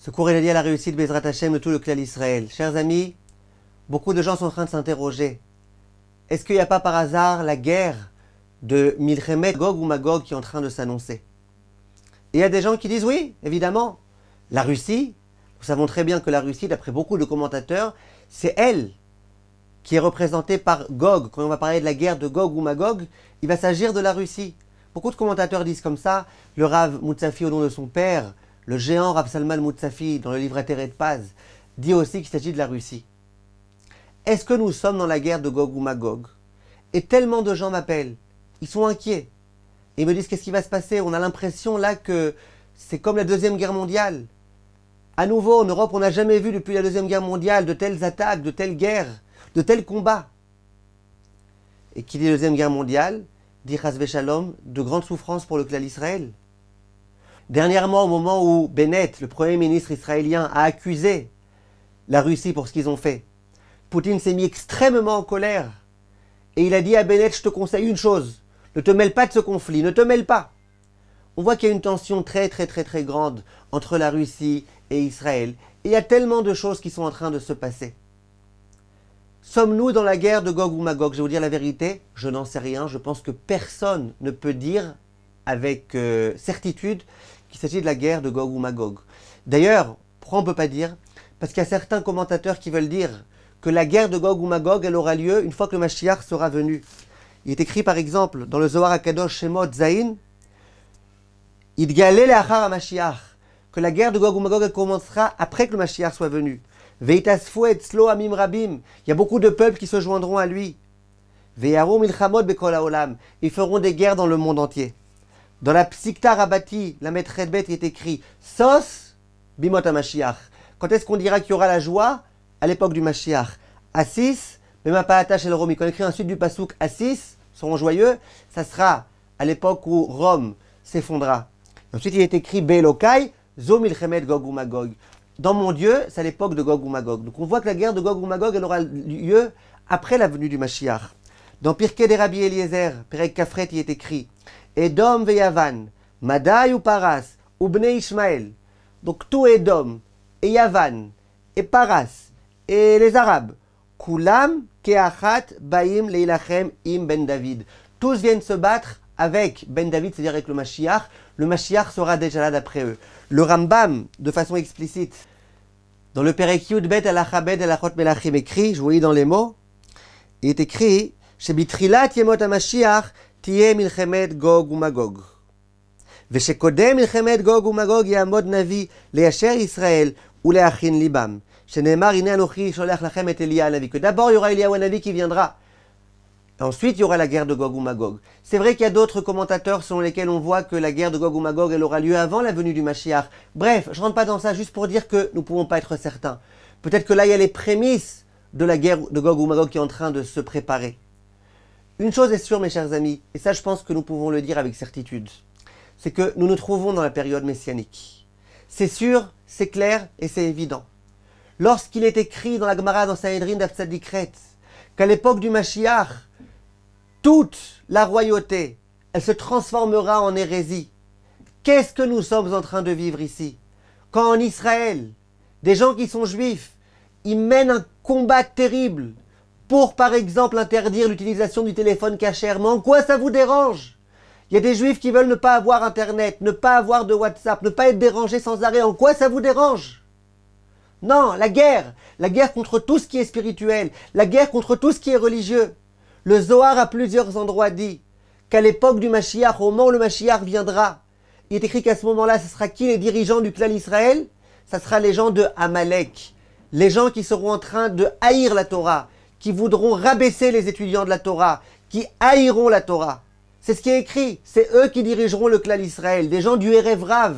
Ce cours est dédié à la réussite Bezrat Hashem de tout le clan Israël. Chers amis, beaucoup de gens sont en train de s'interroger. Est-ce qu'il n'y a pas par hasard la guerre de Milchemet, Gog ou Magog qui est en train de s'annoncer? Et il y a des gens qui disent oui, évidemment. La Russie, nous savons très bien que la Russie, d'après beaucoup de commentateurs, c'est elle qui est représentée par Gog. Quand on va parler de la guerre de Gog ou Magog, il va s'agir de la Russie. Beaucoup de commentateurs disent comme ça. Le Rav Moutsafi, au nom de son père, le géant Rav Salman Moutsafi, dans le livre Ateret Paz, dit aussi qu'il s'agit de la Russie. Est-ce que nous sommes dans la guerre de Gog ou Magog? Et tellement de gens m'appellent. Ils sont inquiets. Et ils me disent qu'est-ce qui va se passer? On a l'impression là que c'est comme la Deuxième Guerre mondiale. À nouveau, en Europe, on n'a jamais vu depuis la Deuxième Guerre mondiale de telles attaques, de telles guerres, de tels combats. Et qui dit Deuxième Guerre mondiale, dit Chasvé Shalom, de grandes souffrances pour le clan Israël. Dernièrement, au moment où Bennett, le Premier ministre israélien, a accusé la Russie pour ce qu'ils ont fait, Poutine s'est mis extrêmement en colère. Et il a dit à Bennett, je te conseille une chose, ne te mêle pas de ce conflit, ne te mêle pas. On voit qu'il y a une tension très grande entre la Russie et Israël. Et il y a tellement de choses qui sont en train de se passer. Sommes-nous dans la guerre de Gog ou Magog? Je vais vous dire la vérité, je n'en sais rien. Je pense que personne ne peut dire avec certitude qu'il s'agit de la guerre de Gog ou Magog. D'ailleurs, pourquoi on ne peut pas dire? Parce qu'il y a certains commentateurs qui veulent dire que la guerre de Gog ou Magog, elle aura lieu une fois que le Mashiach sera venu. Il est écrit par exemple dans le Zohar HaKadosh Shemot Zayin, Idgalé le'achar ha-Mashiach, que la guerre de Gog ou Magog elle commencera après que le Mashiach soit venu. Veitasfu etzlo amim rabim, il y a beaucoup de peuples qui se joindront à lui. Ve'yaru milchamot bekol haolam, ils feront des guerres dans le monde entier. Dans la Psikta Rabati, la Maître Bet, il est écrit Sos bimot ha-Mashiach. Quand est-ce qu'on dira qu'il y aura la joie? À l'époque du Mashiach. Assis, Bemapa'ata shel Rome. Quand on écrit ensuite du Pasouk Assis, seront joyeux, ça sera à l'époque où Rome s'effondra. Ensuite, il est écrit Be'elokai, Zo milchemet Gog ou Magog. Dans mon Dieu, c'est à l'époque de Gog ou Magog. Donc on voit que la guerre de Gog ou Magog, elle aura lieu après la venue du Mashiach. Dans Pirkei des Rabbi Eliezer, Perek Kafret, il est écrit Edom ve'Yavan, Madai ou Paras, ou Bnei Ishmael. Donc tout Edom, et Yavan, et Paras, et les Arabes, Kulam ke'achat baim leilachem im Ben David. Tous viennent se battre avec Ben David, c'est-à-dire avec le Mashiach. Le Mashiach sera déjà là d'après eux. Le Rambam, de façon explicite, dans le Perek Yud Bet Alachabed Alachot Melachim écrit, je vous lis dans les mots, il est écrit Shebitrilat yemot ha-Mashiach tiyeh milchemet Gog ou Magog. Veshekodem milchemet Gog ou Magog yamod navi le'asher Israël ou le'achin libam. Shenemar ine anochi sholech lachem et Elia Hanavi. Que d'abord il y aura Elia Hanavi qui viendra. Ensuite, il y aura la guerre de Gog ou Magog. C'est vrai qu'il y a d'autres commentateurs selon lesquels on voit que la guerre de Gog ou Magog, elle aura lieu avant la venue du Mashiach. Bref, je ne rentre pas dans ça juste pour dire que nous ne pouvons pas être certains. Peut-être que là, il y a les prémices de la guerre de Gog ou Magog qui est en train de se préparer. Une chose est sûre, mes chers amis, et ça, je pense que nous pouvons le dire avec certitude, c'est que nous nous trouvons dans la période messianique. C'est sûr, c'est clair et c'est évident. Lorsqu'il est écrit dans la Gemara, dans Sanhedrin Daf Tzadikret, qu'à l'époque du Mashiach, toute la royauté, elle se transformera en hérésie. Qu'est-ce que nous sommes en train de vivre ici? Quand en Israël, des gens qui sont juifs, ils mènent un combat terrible pour, par exemple, interdire l'utilisation du téléphone cachère. Mais en quoi ça vous dérange? Il y a des juifs qui veulent ne pas avoir Internet, ne pas avoir de WhatsApp, ne pas être dérangés sans arrêt. En quoi ça vous dérange? Non, la guerre contre tout ce qui est spirituel, la guerre contre tout ce qui est religieux. Le Zohar à plusieurs endroits dit qu'à l'époque du Mashiach, au moment où le Mashiach viendra, il est écrit qu'à ce moment-là, ce sera qui les dirigeants du clan Israël? Ça sera les gens de Amalek, les gens qui seront en train de haïr la Torah, qui voudront rabaisser les étudiants de la Torah, qui haïront la Torah. C'est ce qui est écrit, c'est eux qui dirigeront le clan Israël, des gens du Erev Rav,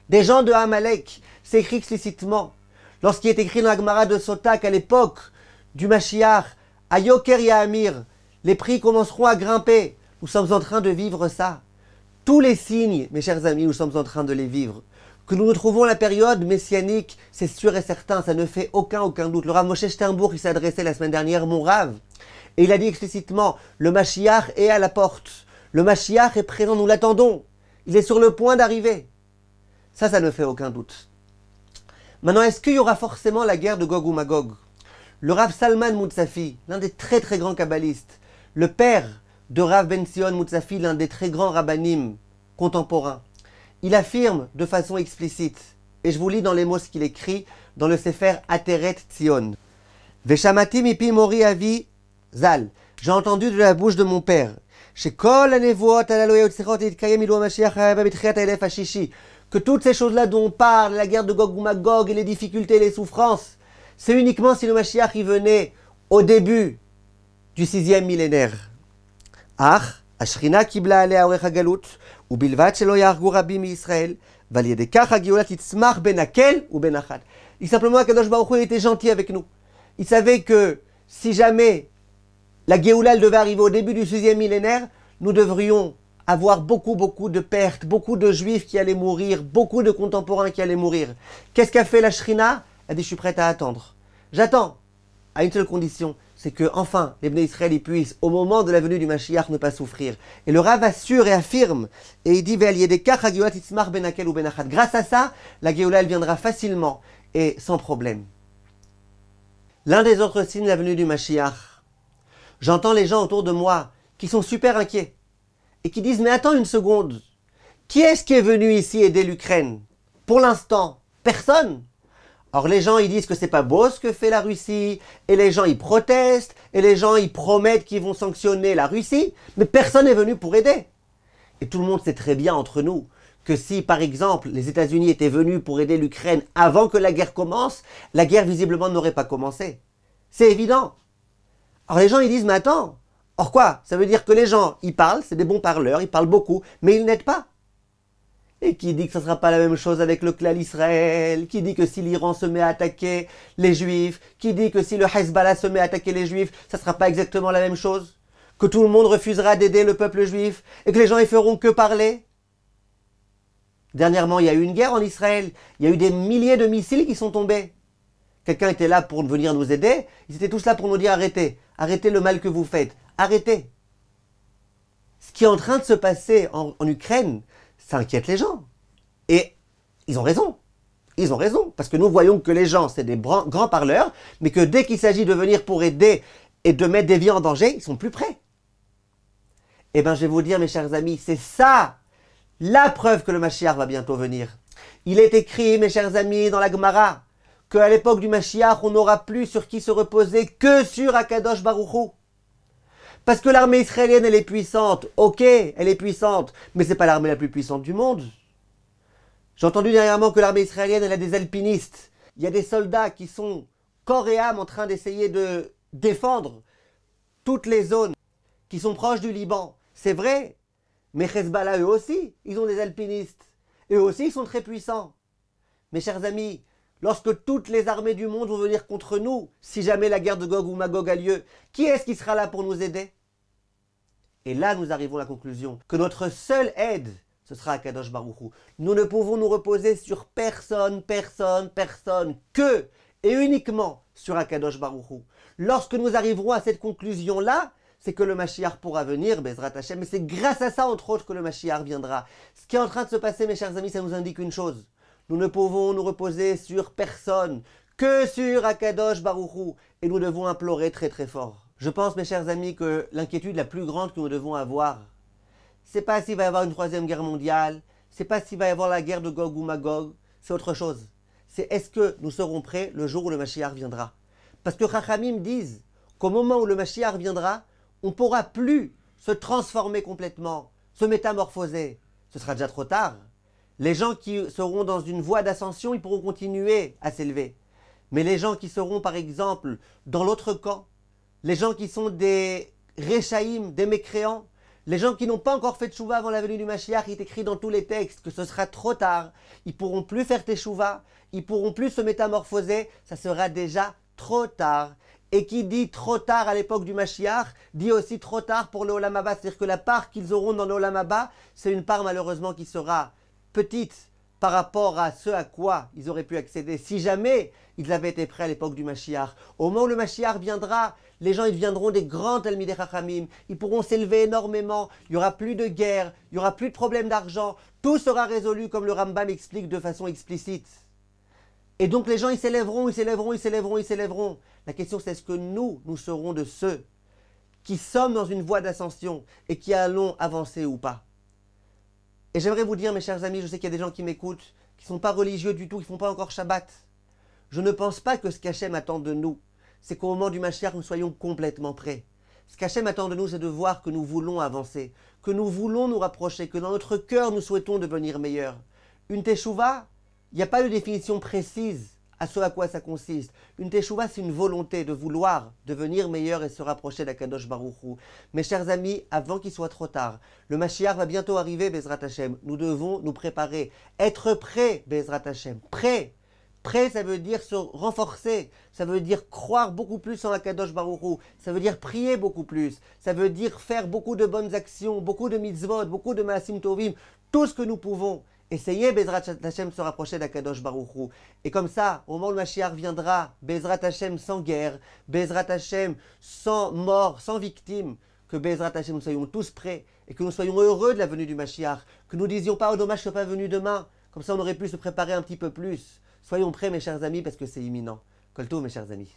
des gens de Amalek. C'est écrit explicitement. Lorsqu'il est écrit dans la Gemara de Sota qu'à l'époque du Mashiach, à Yoker Yahamir, les prix commenceront à grimper. Nous sommes en train de vivre ça. Tous les signes, mes chers amis, nous sommes en train de les vivre. Que nous nous trouvons à la période messianique, c'est sûr et certain, ça ne fait aucun doute. Le Rav Moshe Sternbourg, il s'est adressé la semaine dernière, mon Rav, et il a dit explicitement, le Mashiach est à la porte. Le Mashiach est présent, nous l'attendons. Il est sur le point d'arriver. Ça ne fait aucun doute. Maintenant, est-ce qu'il y aura forcément la guerre de Gog ou Magog? Le Rav Salman Moutsafi, l'un des très très grands kabbalistes, le père de Rav Ben Sion Moutsafi, l'un des très grands rabbanim contemporains, il affirme de façon explicite, et je vous lis dans les mots ce qu'il écrit dans le Sefer Ateret Tzion. Veshamati mipi mori avi zal. J'ai entendu de la bouche de mon père. Que toutes ces choses-là dont on parle, la guerre de Gog ou Magog et les difficultés, les souffrances, c'est uniquement si le Mashiach y venait au début du 6e millénaire. Ach, Ashrina kibla alea orech hagalut, ubilvat shelo yargu rabim mi-Israël, val yedekach hageulah titzmach ben hakel ou ben achad. Il simplement Kadosh Baruch Hu était gentil avec nous. Il savait que si jamais la Géoula devait arriver au début du 6e millénaire, nous devrions avoir beaucoup de pertes, beaucoup de juifs qui allaient mourir, beaucoup de contemporains qui allaient mourir. Qu'est-ce qu'a fait la Shrina? Elle a dit, je suis prête à attendre. J'attends, à une seule condition, c'est que enfin les Bnei Israël y puissent, au moment de la venue du Mashiach, ne pas souffrir. Et le Rav assure et affirme, et il dit, grâce à ça, la Géoula elle viendra facilement et sans problème. L'un des autres signes de la venue du Mashiach, j'entends les gens autour de moi qui sont super inquiets et qui disent, mais attends une seconde, qui est-ce qui est venu ici aider l'Ukraine? Pour l'instant, personne. Or les gens ils disent que c'est pas beau ce que fait la Russie, et les gens ils protestent, et les gens ils promettent qu'ils vont sanctionner la Russie, mais personne n'est venu pour aider. Et tout le monde sait très bien entre nous que si par exemple les États-Unis étaient venus pour aider l'Ukraine avant que la guerre commence, la guerre visiblement n'aurait pas commencé. C'est évident. Alors les gens ils disent, mais attends, or quoi? Ça veut dire que les gens, ils parlent, c'est des bons parleurs, ils parlent beaucoup, mais ils n'aident pas. Et qui dit que ça ne sera pas la même chose avec le clan Israël? Qui dit que si l'Iran se met à attaquer les Juifs? Qui dit que si le Hezbollah se met à attaquer les Juifs, ça ne sera pas exactement la même chose? Que tout le monde refusera d'aider le peuple juif? Et que les gens ne feront que parler? Dernièrement, il y a eu une guerre en Israël. Il y a eu des milliers de missiles qui sont tombés. Quelqu'un était là pour venir nous aider. Ils étaient tous là pour nous dire arrêtez. Arrêtez le mal que vous faites. Arrêtez. Ce qui est en train de se passer en Ukraine, ça inquiète les gens. Et ils ont raison. Ils ont raison. Parce que nous voyons que les gens, c'est des grands parleurs, mais que dès qu'il s'agit de venir pour aider et de mettre des vies en danger, ils sont plus prêts. Eh bien, je vais vous dire, mes chers amis, c'est ça la preuve que le Mashiach va bientôt venir. Il est écrit, mes chers amis, dans la Gemara, qu'à l'époque du Mashiach, on n'aura plus sur qui se reposer que sur Akadosh Baruch Hu. Parce que l'armée israélienne, elle est puissante. Ok, elle est puissante, mais c'est pas l'armée la plus puissante du monde. J'ai entendu dernièrement que l'armée israélienne, elle a des alpinistes. Il y a des soldats qui sont corps et âme en train d'essayer de défendre toutes les zones qui sont proches du Liban. C'est vrai, mais Hezbollah, eux aussi, ils ont des alpinistes. Eux aussi, ils sont très puissants. Mes chers amis, lorsque toutes les armées du monde vont venir contre nous, si jamais la guerre de Gog ou Magog a lieu, qui est-ce qui sera là pour nous aider? Et là, nous arrivons à la conclusion que notre seule aide, ce sera Akadosh Baruch Hu. Nous ne pouvons nous reposer sur personne, que et uniquement sur Akadosh Baruch Hu. Lorsque nous arriverons à cette conclusion-là, c'est que le Mashiach pourra venir, Bezrat Hashem, mais c'est grâce à ça, entre autres, que le Mashiach viendra. Ce qui est en train de se passer, mes chers amis, ça nous indique une chose. Nous ne pouvons nous reposer sur personne, que sur Akadosh Baruch Hu, et nous devons implorer très très fort. Je pense, mes chers amis, que l'inquiétude la plus grande que nous devons avoir, c'est pas s'il va y avoir une troisième guerre mondiale, c'est pas s'il va y avoir la guerre de Gog ou Magog, c'est autre chose. C'est est-ce que nous serons prêts le jour où le Mashiach viendra? Parce que Chachamim disent qu'au moment où le Mashiach viendra, on ne pourra plus se transformer complètement, se métamorphoser. Ce sera déjà trop tard. Les gens qui seront dans une voie d'ascension, ils pourront continuer à s'élever. Mais les gens qui seront, par exemple, dans l'autre camp, les gens qui sont des réchaïm, des mécréants, les gens qui n'ont pas encore fait de tchouva avant la venue du Mashiach, il est écrit dans tous les textes que ce sera trop tard. Ils ne pourront plus faire teshuvah, ils ne pourront plus se métamorphoser, ça sera déjà trop tard. Et qui dit trop tard à l'époque du Mashiach, dit aussi trop tard pour le Olam Haba. C'est-à-dire que la part qu'ils auront dans le Olam Haba, c'est une part malheureusement qui sera petite par rapport à ce à quoi ils auraient pu accéder si jamais ils avaient été prêts à l'époque du Mashiach. Au moment où le Mashiach viendra, les gens ils deviendront des grands Talmidei Chachamim, ils pourront s'élever énormément, il n'y aura plus de guerre, il n'y aura plus de problème d'argent, tout sera résolu comme le Rambam explique de façon explicite. Et donc les gens, ils s'élèveront, ils s'élèveront, ils s'élèveront, ils s'élèveront. La question, c'est est-ce que nous serons de ceux qui sommes dans une voie d'ascension et qui allons avancer ou pas. Et j'aimerais vous dire, mes chers amis, je sais qu'il y a des gens qui m'écoutent, qui ne sont pas religieux du tout, qui ne font pas encore Shabbat. Je ne pense pas que ce qu'Hachem attend de nous, c'est qu'au moment du Mashiach, nous soyons complètement prêts. Ce qu'Hachem attend de nous, c'est de voir que nous voulons avancer, que nous voulons nous rapprocher, que dans notre cœur, nous souhaitons devenir meilleurs. Une teshuva, il n'y a pas de définition précise à ce à quoi ça consiste. Une teshuva, c'est une volonté de vouloir devenir meilleur et se rapprocher d'Akadosh Baruch Hu. Mes chers amis, avant qu'il soit trop tard, le Mashiach va bientôt arriver, Bezrat Hashem. Nous devons nous préparer, être prêts, Bezrat Hashem. Prêts. Prêt, ça veut dire se renforcer, ça veut dire croire beaucoup plus en Akadosh Baruch Hu, ça veut dire prier beaucoup plus, ça veut dire faire beaucoup de bonnes actions, beaucoup de mitzvot, beaucoup de maasim tovim, tout ce que nous pouvons. Essayez, Bezrat Hashem, se rapprocher d'Akadosh Baruch Hu. Et comme ça, au moment où le Mashiach viendra, Bezrat Hashem sans guerre, Bezrat Hashem sans mort, sans victime, que Bezrat Hashem nous soyons tous prêts et que nous soyons heureux de la venue du Mashiach, que nous disions pas, oh dommage, je ne suis pas venu demain, comme ça on aurait pu se préparer un petit peu plus. Soyons prêts, mes chers amis, parce que c'est imminent. Kol tov, mes chers amis.